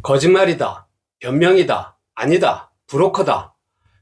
거짓말이다, 변명이다, 아니다, 브로커다.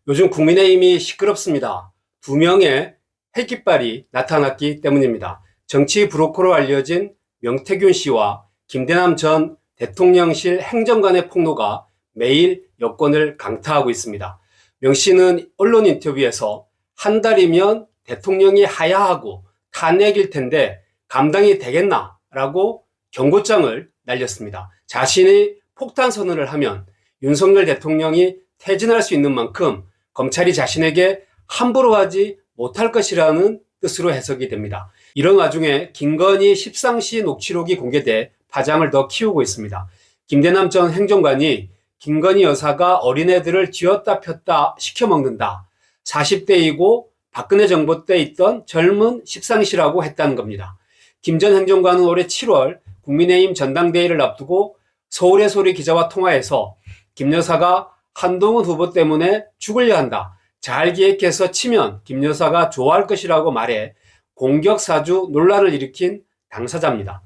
요즘 국민의힘이 시끄럽습니다. 두 명의 핵깃발이 나타났기 때문입니다. 정치 브로커로 알려진 명태균 씨와 김대남 전 대통령실 행정관의 폭로가 매일 여권을 강타하고 있습니다. 명 씨는 언론 인터뷰에서 한 달이면 대통령이 하야하고 탄핵일 텐데 감당이 되겠나라고 경고장을 날렸습니다. 자신이 폭탄 선언을 하면 윤석열 대통령이 퇴진할 수 있는 만큼 검찰이 자신에게 함부로 하지 못할 것이라는 뜻으로 해석이 됩니다. 이런 와중에 김건희 십상시 녹취록이 공개돼 파장을 더 키우고 있습니다. 김대남 전 행정관이 김건희 여사가 어린애들을 쥐었다 폈다 시켜먹는다. 40대이고 박근혜 정부 때 있던 젊은 십상시라고 했다는 겁니다. 김 전 행정관은 올해 7월 국민의힘 전당대회를 앞두고 서울의 소리 기자와 통화해서 김 여사가 한동훈 후보 때문에 죽으려 한다. 잘 기획해서 치면 김 여사가 좋아할 것이라고 말해 공격사주 논란을 일으킨 당사자입니다.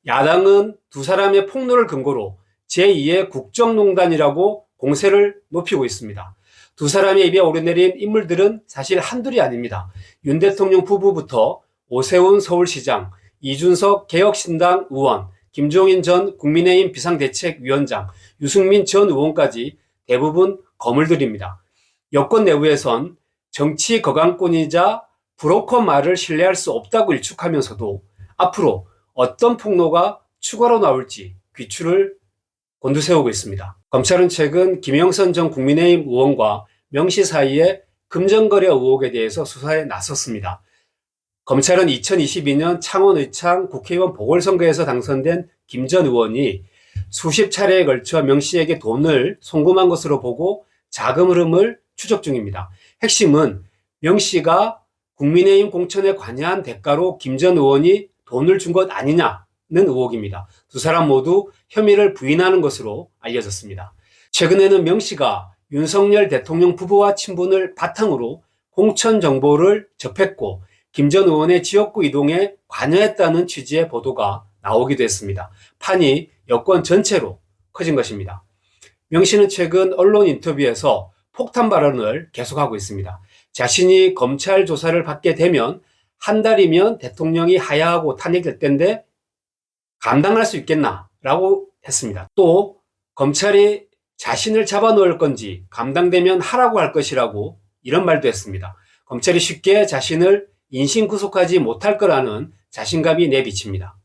야당은 두 사람의 폭로를 근거로 제2의 국정농단이라고 공세를 높이고 있습니다. 두 사람의 입에 오르내린 인물들은 사실 한둘이 아닙니다. 윤 대통령 부부부터 오세훈 서울시장, 이준석 개혁신당 의원, 김종인 전 국민의힘 비상대책위원장, 유승민 전 의원까지 대부분 거물들입니다. 여권 내부에선 정치 거강꾼이자 브로커 말을 신뢰할 수 없다고 일축하면서도 앞으로 어떤 폭로가 추가로 나올지 귀추를 곤두세우고 있습니다. 검찰은 최근 김영선 전 국민의힘 의원과 명 씨 사이의 금전거래 의혹에 대해서 수사에 나섰습니다. 검찰은 2022년 창원의창 국회의원 보궐선거에서 당선된 김 전 의원이 수십 차례에 걸쳐 명 씨에게 돈을 송금한 것으로 보고 자금 흐름을 추적 중입니다. 핵심은 명 씨가 국민의힘 공천에 관여한 대가로 김 전 의원이 돈을 준 것 아니냐는 의혹입니다. 두 사람 모두 혐의를 부인하는 것으로 알려졌습니다. 최근에는 명 씨가 윤석열 대통령 부부와 친분을 바탕으로 공천 정보를 접했고 김 전 의원의 지역구 이동에 관여했다는 취지의 보도가 나오기도 했습니다. 판이 여권 전체로 커진 것입니다. 명 씨는 최근 언론 인터뷰에서 폭탄 발언을 계속하고 있습니다. 자신이 검찰 조사를 받게 되면 한 달이면 대통령이 하야하고 탄핵될 텐데 감당할 수 있겠나라고 했습니다. 또 검찰이 자신을 잡아놓을 건지 감당되면 하라고 할 것이라고 이런 말도 했습니다. 검찰이 쉽게 자신을 인신구속하지 못할 거라는 자신감이 내비칩니다.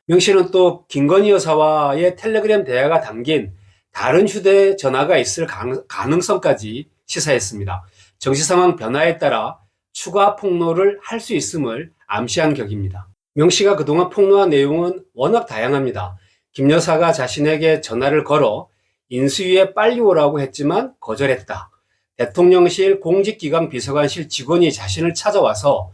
명 씨는 또 김건희 여사와의 텔레그램 대화가 담긴 다른 휴대전화가 있을 가능성까지 시사했습니다. 정치 상황 변화에 따라 추가 폭로를 할 수 있음을 암시한 격입니다. 명 씨가 그동안 폭로한 내용은 워낙 다양합니다. 김 여사가 자신에게 전화를 걸어 인수위에 빨리 오라고 했지만 거절했다. 대통령실 공직기강 비서관실 직원이 자신을 찾아와서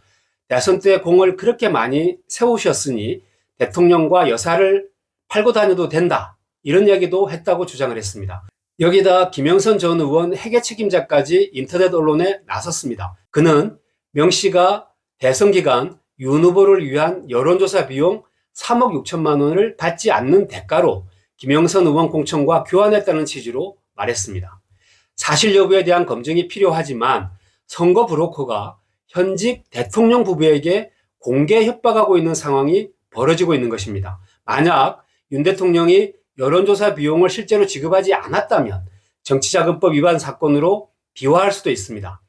대선 때 공을 그렇게 많이 세우셨으니 대통령과 여사를 팔고 다녀도 된다. 이런 이야기도 했다고 주장을 했습니다. 여기다 김영선 전 의원 회계 책임자까지 인터넷 언론에 나섰습니다. 그는 명 씨가 대선 기간 윤 후보를 위한 여론조사 비용 3억 6천만 원을 받지 않는 대가로 김영선 의원 공천과 교환했다는 취지로 말했습니다. 사실 여부에 대한 검증이 필요하지만 선거 브로커가 현직 대통령 부부에게 공개 협박하고 있는 상황이 벌어지고 있는 것입니다. 만약 윤 대통령이 여론조사 비용을 실제로 지급하지 않았다면 정치자금법 위반 사건으로 비화할 수도 있습니다.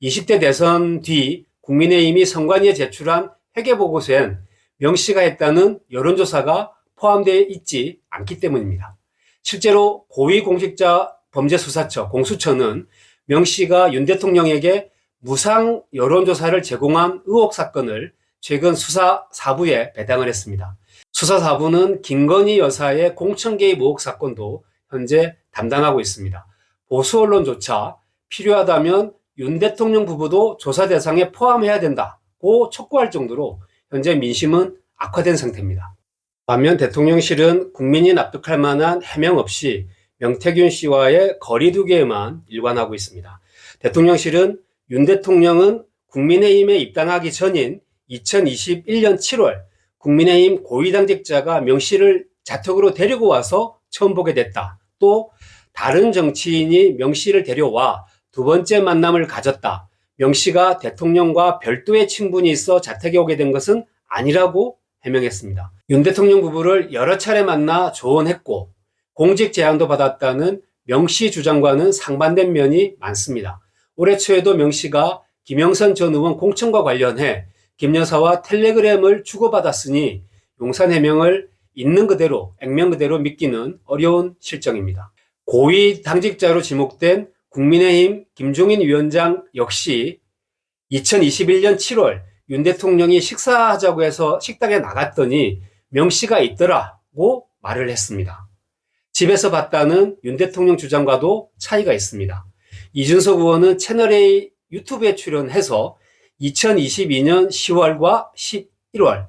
20대 대선 뒤 국민의힘이 선관위에 제출한 회계보고서엔 명 씨가 했다는 여론조사가 포함되어 있지 않기 때문입니다. 실제로 고위공직자 범죄수사처 공수처는 명 씨가 윤 대통령에게 무상 여론조사를 제공한 의혹 사건을 최근 수사 4부에 배당을 했습니다. 수사 4부는 김건희 여사의 공천 개입 의혹 사건도 현재 담당하고 있습니다. 보수 언론조차 필요하다면 윤 대통령 부부도 조사 대상에 포함해야 된다고 촉구할 정도로 현재 민심은 악화된 상태입니다. 반면 대통령실은 국민이 납득할 만한 해명 없이 명태균 씨와의 거리두기에만 일관하고 있습니다. 대통령실은 윤 대통령은 국민의힘에 입당하기 전인 2021년 7월 국민의힘 고위당직자가 명 씨를 자택으로 데리고 와서 처음 보게 됐다 또 다른 정치인이 명 씨를 데려와 두 번째 만남을 가졌다. 명 씨가 대통령과 별도의 친분이 있어 자택에 오게 된 것은 아니라고 해명했습니다. 윤 대통령 부부를 여러 차례 만나 조언했고 공직 제안도 받았다는 명 씨 주장과는 상반된 면이 많습니다. 올해 초에도 명 씨가 김영선 전 의원 공천과 관련해 김 여사와 텔레그램을 주고받았으니 용산 해명을 있는 그대로 액면 그대로 믿기는 어려운 실정입니다. 고위 당직자로 지목된 국민의힘 김종인 위원장 역시 2021년 7월 윤 대통령이 식사하자고 해서 식당에 나갔더니 명 씨가 있더라고 말을 했습니다. 집에서 봤다는 윤 대통령 주장과도 차이가 있습니다. 이준석 의원은 채널A 유튜브에 출연해서 2022년 10월과 11월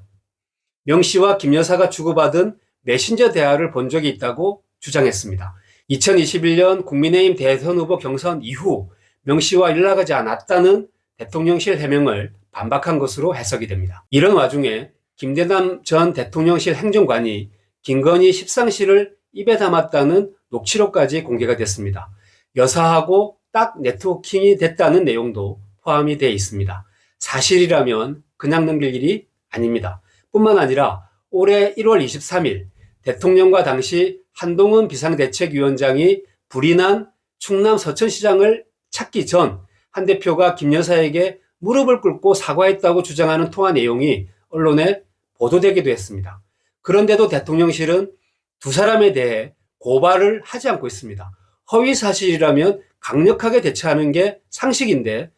명 씨와 김 여사가 주고받은 메신저 대화를 본 적이 있다고 주장했습니다. 2021년 국민의힘 대선 후보 경선 이후 명 씨와 연락하지 않았다는 대통령실 해명을 반박한 것으로 해석이 됩니다. 이런 와중에 김대남 전 대통령실 행정관이 김건희 십상시를 입에 담았다는 녹취록까지 공개가 됐습니다. 여사하고 딱 네트워킹이 됐다는 내용도 포함이 되어 있습니다. 사실이라면 그냥 넘길 일이 아닙니다. 뿐만 아니라 올해 1월 23일 대통령과 당시 한동훈 비상대책위원장이 불이 난 충남 서천시장을 찾기 전 한 대표가 김 여사에게 무릎을 꿇고 사과했다고 주장하는 통화 내용이 언론에 보도되기도 했습니다. 그런데도 대통령실은 두 사람에 대해 고발을 하지 않고 있습니다. 허위 사실이라면 강력하게 대처하는 게 상식인데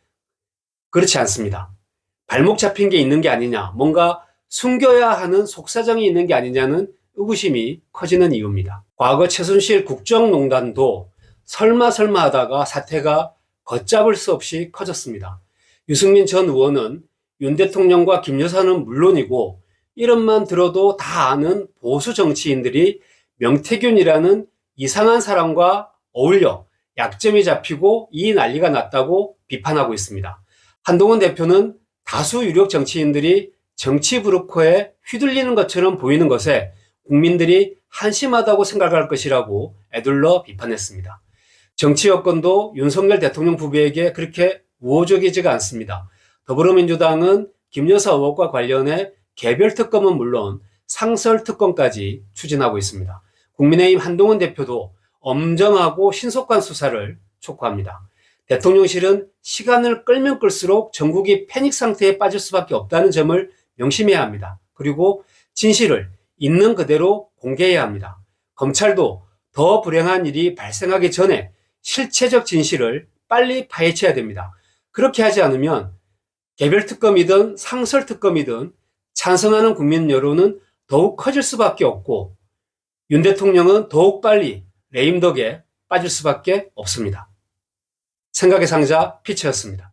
그렇지 않습니다. 발목 잡힌 게 있는 게 아니냐, 뭔가 숨겨야 하는 속사정이 있는 게 아니냐는 의구심이 커지는 이유입니다. 과거 최순실 국정농단도 설마 하다가 사태가 걷잡을 수 없이 커졌습니다. 유승민 전 의원은 윤 대통령과 김 여사는 물론이고 이름만 들어도 다 아는 보수 정치인들이 명태균이라는 이상한 사람과 어울려 약점이 잡히고 이 난리가 났다고 비판하고 있습니다. 한동훈 대표는 다수 유력 정치인들이 정치 브로커에 휘둘리는 것처럼 보이는 것에 국민들이 한심하다고 생각할 것이라고 에둘러 비판했습니다. 정치 여건도 윤석열 대통령 부부에게 그렇게 우호적이지가 않습니다. 더불어민주당은 김 여사 의혹과 관련해 개별 특검은 물론 상설 특검까지 추진하고 있습니다. 국민의힘 한동훈 대표도 엄정하고 신속한 수사를 촉구합니다. 대통령실은 시간을 끌면 끌수록 전국이 패닉 상태에 빠질 수밖에 없다는 점을 명심해야 합니다. 그리고 진실을 있는 그대로 공개해야 합니다. 검찰도 더 불행한 일이 발생하기 전에 실체적 진실을 빨리 파헤쳐야 됩니다. 그렇게 하지 않으면 개별 특검이든 상설 특검이든 찬성하는 국민 여론은 더욱 커질 수밖에 없고 윤 대통령은 더욱 빨리 레임덕에 빠질 수밖에 없습니다. 생각의 상자 피치였습니다.